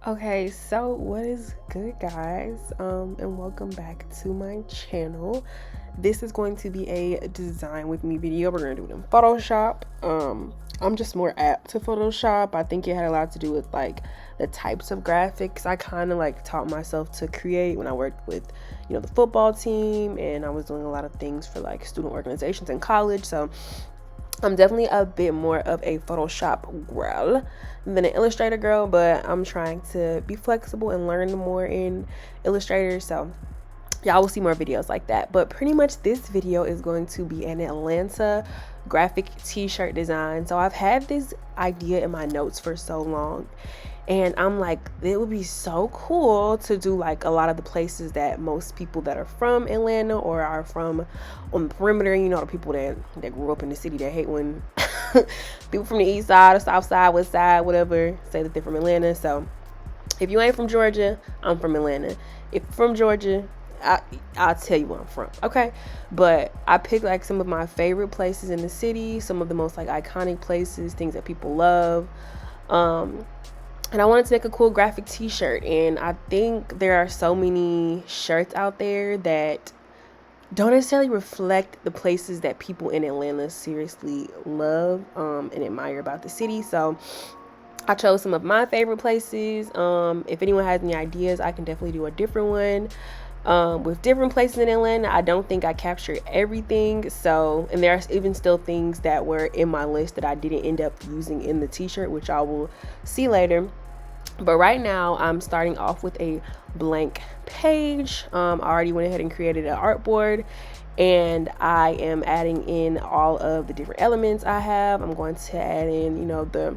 Okay, so what is good, guys, and welcome back to my channel. This is going to be a design with me video. We're gonna do it in Photoshop. I'm just more apt to Photoshop. I think it had a lot to do with like the types of graphics I kind of like taught myself to create when I worked with, you know, the football team, and I was doing a lot of things for like student organizations in college. So I'm definitely a bit more of a Photoshop girl than an Illustrator girl, but I'm trying to be flexible and learn more in Illustrator. So y'all will see more videos like that. But pretty much this video is going to be an Atlanta graphic t-shirt design. So I've had this idea in my notes for so long, and I'm like, it would be so cool to do like a lot of the places that most people that are from Atlanta or are from on the perimeter, you know, the people that grew up in the city that hate when people from the east side or south side, west side, whatever, say that they're from Atlanta. So if you ain't from Georgia, I'm from Atlanta. If you're from Georgia, I'll tell you where I'm from, okay? But I picked like some of my favorite places in the city, some of the most like iconic places, things that people love. And I wanted to make a cool graphic t-shirt, and I think there are so many shirts out there that don't necessarily reflect the places that people in Atlanta seriously love and admire about the city. So I chose some of my favorite places. If anyone has any ideas, I can definitely do a different one with different places in Atlanta. I don't think I captured everything. So, and there are even still things that were in my list that I didn't end up using in the t-shirt, which I will see later. But right now I'm starting off with a blank page. I already went ahead and created an artboard, and I am adding in all of the different elements I have. I'm going to add in, you know, the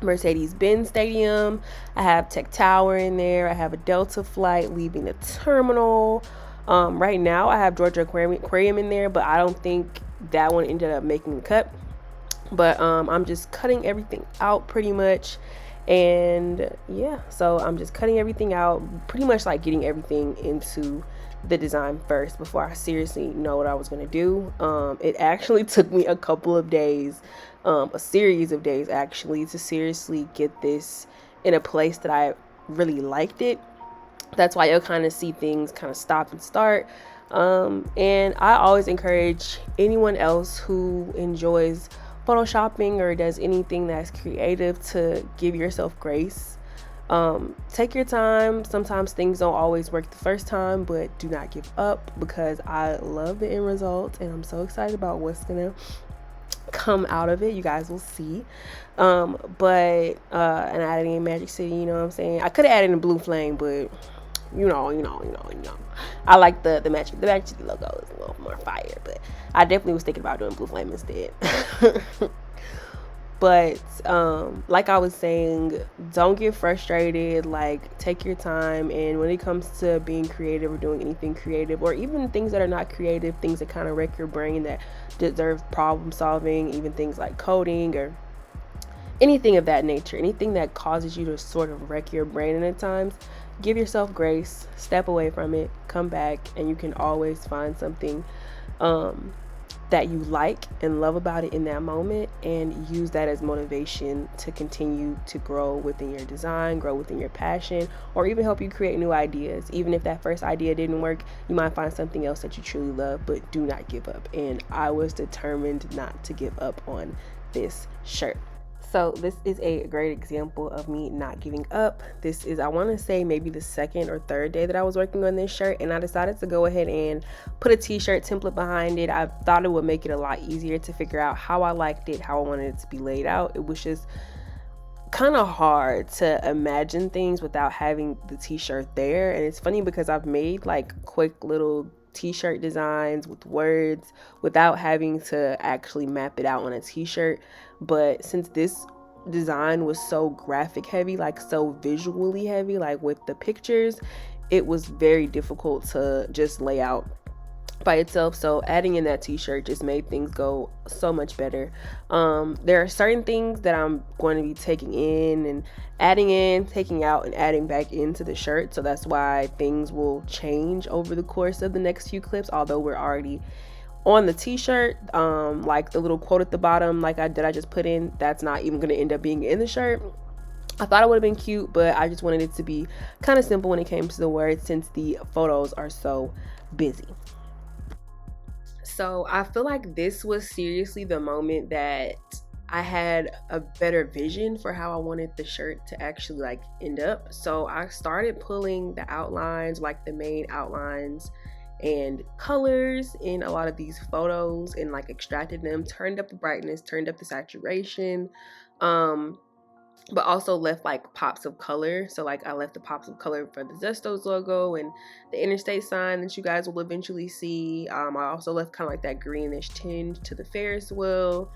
Mercedes-Benz Stadium. I have Tech Tower in there. I have a Delta flight leaving the terminal. Right now I have Georgia Aquarium in there, but I don't think that one ended up making the cut. But I'm just cutting everything out pretty much. And yeah, so I'm just cutting everything out, pretty much like getting everything into the design first before I seriously know what I was going to do. It actually took me a couple of days, a series of days actually, to seriously get this in a place that I really liked it. That's why you'll kind of see things kind of stop and start. And I always encourage anyone else who enjoys photoshopping or does anything that's creative to give yourself grace. Take your time. Sometimes things don't always work the first time, but do not give up, because I love the end result and I'm so excited about what's gonna come out of it. You guys will see. And adding in Magic City, you know what I'm saying? I could have added in Blue Flame, but you know. I like the Magic City logo is a little more fire, but I definitely was thinking about doing Blue Flame instead. But like I was saying, don't get frustrated. Like, take your time, and when it comes to being creative or doing anything creative, or even things that are not creative, things that kind of wreck your brain that deserve problem solving, even things like coding or anything of that nature, anything that causes you to sort of wreck your brain at times, give yourself grace, step away from it, come back, and you can always find something that you like and love about it in that moment, and use that as motivation to continue to grow within your design, grow within your passion, or even help you create new ideas. Even if that first idea didn't work, you might find something else that you truly love. But do not give up, and I was determined not to give up on this shirt. So this is a great example of me not giving up. This is, I want to say, maybe the second or third day that I was working on this shirt, and I decided to go ahead and put a t-shirt template behind it. I thought it would make it a lot easier to figure out how I liked it, how I wanted it to be laid out. It was just kind of hard to imagine things without having the t-shirt there. And it's funny because I've made like quick little t-shirt designs with words without having to actually map it out on a t-shirt. But since this design was so graphic heavy, like so visually heavy, like with the pictures, it was very difficult to just lay out by itself. So adding in that t-shirt just made things go so much better. There are certain things that I'm going to be taking in and adding in, taking out, and adding back into the shirt. So that's why things will change over the course of the next few clips, although we're already on the t-shirt, like the little quote at the bottom, like I just put in, that's not even going to end up being in the shirt. I thought it would have been cute, but I just wanted it to be kind of simple when it came to the words, since the photos are so busy. So I feel like this was seriously the moment that I had a better vision for how I wanted the shirt to actually like end up. So I started pulling the outlines, like the main outlines and colors in a lot of these photos, and like extracted them, turned up the brightness, turned up the saturation, but also left like pops of color. So like I left the pops of color for the Zestos logo and the interstate sign that you guys will eventually see. I also left kind of like that greenish tinge to the Ferris wheel.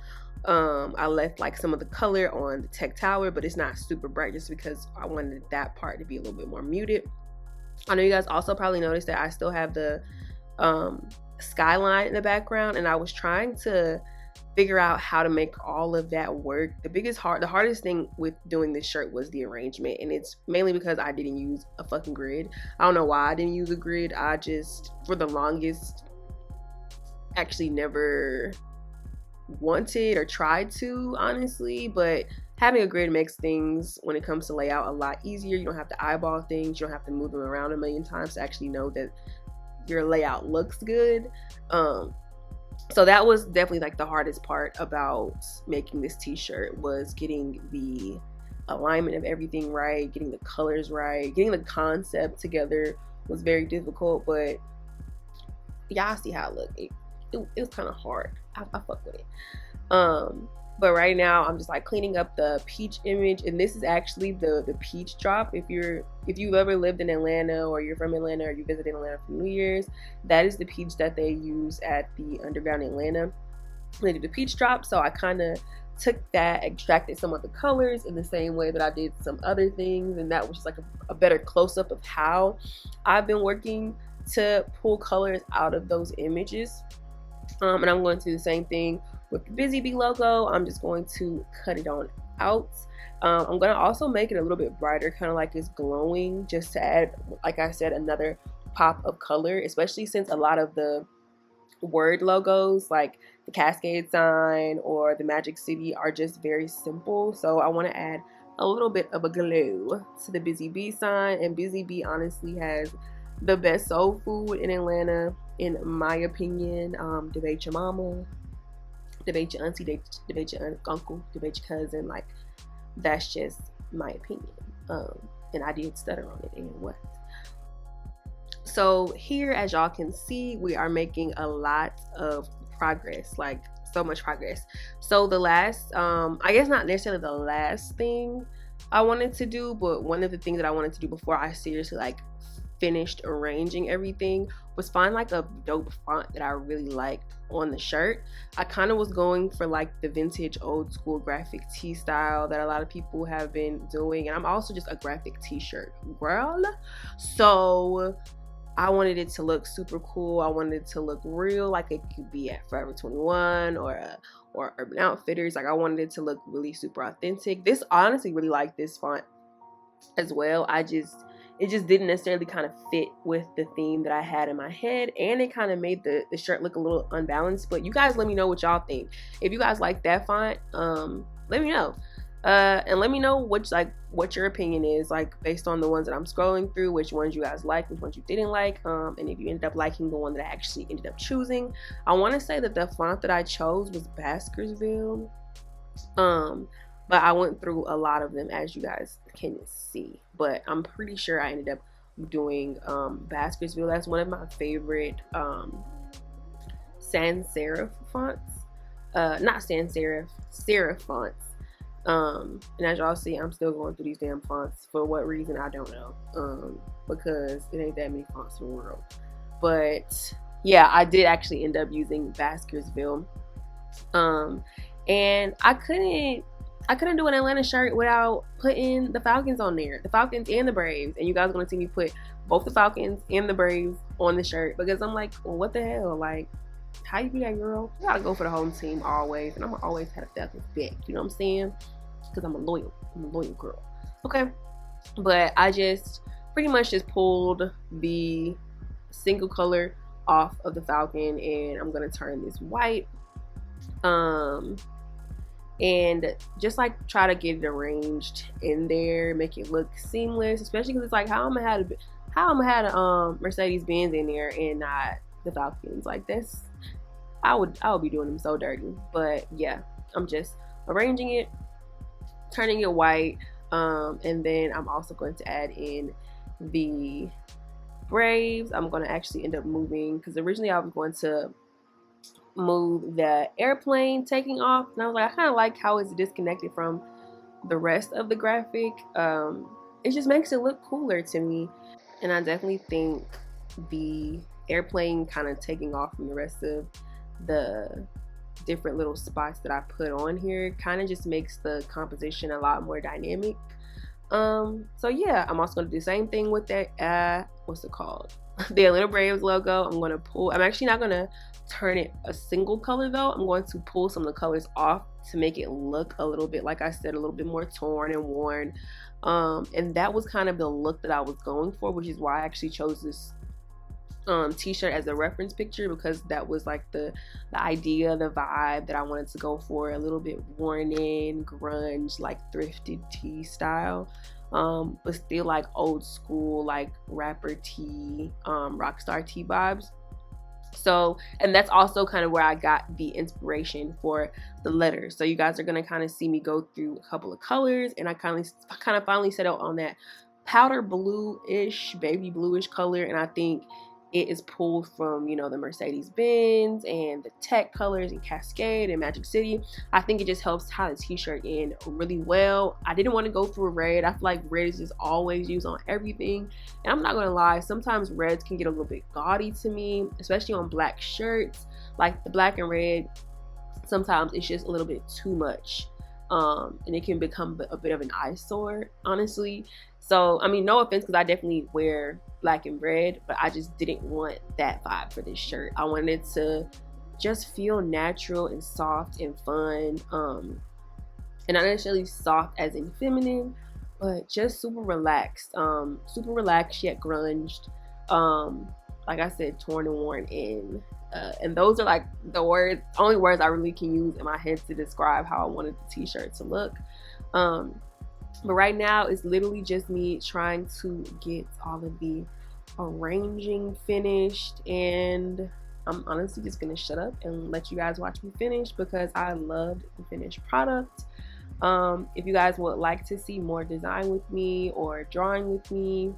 I left like some of the color on the Tech Tower, but it's not super bright just because I wanted that part to be a little bit more muted. I know you guys also probably noticed that I still have the skyline in the background, and I was trying to figure out how to make all of that work. The hardest thing with doing this shirt was the arrangement, and it's mainly because I didn't use a fucking grid. I don't know why I didn't use a grid. I just, for the longest, actually never wanted or tried to, honestly, but having a grid makes things, when it comes to layout, a lot easier. You don't have to eyeball things, you don't have to move them around a million times to actually know that your layout looks good. So that was definitely like the hardest part about making this t-shirt, was getting the alignment of everything right, getting the colors right, getting the concept together was very difficult, but y'all see how it looked. It was kind of hard. I fuck with it. But right now I'm just like cleaning up the peach image, and this is actually the peach drop. If you've ever lived in Atlanta, or you're from Atlanta, or you visited Atlanta for New Year's, that is the peach that they use at the Underground Atlanta. They do the peach drop. So I kind of took that, extracted some of the colors in the same way that I did some other things, and that was just like a better close-up of how I've been working to pull colors out of those images. And I'm going to do the same thing with the Busy Bee logo. I'm just going to cut it on out. I'm going to also make it a little bit brighter, kind of like it's glowing, just to add, like I said, another pop of color, especially since a lot of the word logos, like the Cascade sign or the Magic City, are just very simple. So I want to add a little bit of a glow to the Busy Bee sign. And Busy Bee honestly has the best soul food in Atlanta, in my opinion. Debate your mama, debate your auntie, debate your uncle, debate your cousin. Like, that's just my opinion. And I did stutter on it, and what? So here, as y'all can see, we are making a lot of progress, like so much progress. So the last, I guess not necessarily the last thing I wanted to do, but one of the things that I wanted to do before I seriously like finished arranging everything was find like a dope font that I really liked on the shirt. I kind of was going for like the vintage old school graphic tee style that a lot of people have been doing, and I'm also just a graphic t-shirt girl, so I wanted it to look super cool. I wanted it to look real, like it could be at Forever 21 or Urban Outfitters. Like, I wanted it to look really super authentic. This, honestly, really like this font as well. It just didn't necessarily kind of fit with the theme that I had in my head, and it kind of made the shirt look a little unbalanced. But you guys let me know what y'all think. If you guys like that font, let me know. And let me know what your opinion is, like based on the ones that I'm scrolling through, which ones you guys like, which ones you didn't like, and if you ended up liking the one that I actually ended up choosing. I want to say that the font that I chose was Baskersville, but I went through a lot of them, as you guys can see, but I'm pretty sure I ended up doing Baskersville. That's one of my favorite sans serif fonts, not sans serif, serif fonts. And as y'all see, I'm still going through these damn fonts. For what reason, I don't know, because it ain't that many fonts in the world. But yeah, I did actually end up using Baskersville, and I couldn't do an Atlanta shirt without putting the Falcons on there, the Falcons and the Braves. And you guys are gonna see me put both the Falcons and the Braves on the shirt, because I'm like, well, what the hell, like, how you do that, girl? You gotta go for the home team always, and I'm gonna always have the Falcons back, you know what I'm saying? Because I'm a loyal girl. Okay, but I just pretty much just pulled the single color off of the falcon, and I'm gonna turn this white. And just like try to get it arranged in there, make it look seamless, especially because it's like how I'm gonna have a Mercedes Benz in there and not the Falcons. Like this, I would be doing them so dirty. But yeah, I'm just arranging it, turning it white, and then I'm also going to add in the braves. I'm going to actually end up moving, because originally I was going to move the airplane taking off, and I was like, I kind of like how it's disconnected from the rest of the graphic. It just makes it look cooler to me, and I definitely think the airplane kind of taking off from the rest of the different little spots that I put on here kind of just makes the composition a lot more dynamic. So yeah, I'm also going to do the same thing with that what's it called, the Atlanta Braves logo. I'm actually not going to turn it a single color though. I'm going to pull some of the colors off to make it look a little bit, like I said, a little bit more torn and worn. And that was kind of the look that I was going for, which is why I actually chose this t-shirt as a reference picture, because that was like the idea, the vibe that I wanted to go for, a little bit worn in grunge, like thrifted tee style, but still like old school, like rapper tee, rockstar tee vibes. So, and that's also kind of where I got the inspiration for the letters. So you guys are gonna kind of see me go through a couple of colors, and I kind of finally settled on that powder blue-ish, baby bluish color, and I think it is pulled from, you know, the Mercedes Benz and the tech colors and Cascade and Magic City. I think it just helps tie the t-shirt in really well. I didn't want to go through a red. I feel like red is just always used on everything, and I'm not gonna lie, sometimes reds can get a little bit gaudy to me, especially on black shirts. Like the black and red, sometimes it's just a little bit too much, and it can become a bit of an eyesore, honestly. So I mean, no offense, because I definitely wear black and red, but I just didn't want that vibe for this shirt. I wanted it to just feel natural and soft and fun, and not necessarily soft as in feminine, but just super relaxed yet grunged, like I said, torn and worn in. And those are like the only words I really can use in my head to describe how I wanted the t-shirt to look. But right now it's literally just me trying to get all of the arranging finished, and I'm honestly just gonna shut up and let you guys watch me finish, because I loved the finished product. If you guys would like to see more design with me or drawing with me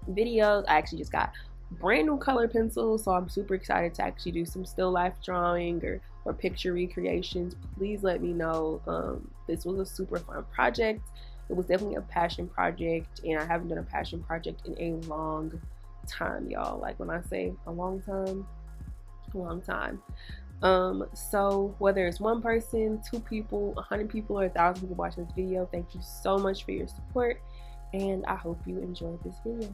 videos, I actually just got brand new color pencils, so I'm super excited to actually do some still life drawing or picture recreations. Please let me know. This was a super fun project. It was definitely a passion project, and I haven't done a passion project in a long time, y'all. Like when I say a long time, a long time. So whether it's one person, 2 people, 100 people, or 1,000 people watching this video, thank you so much for your support, and I hope you enjoyed this video.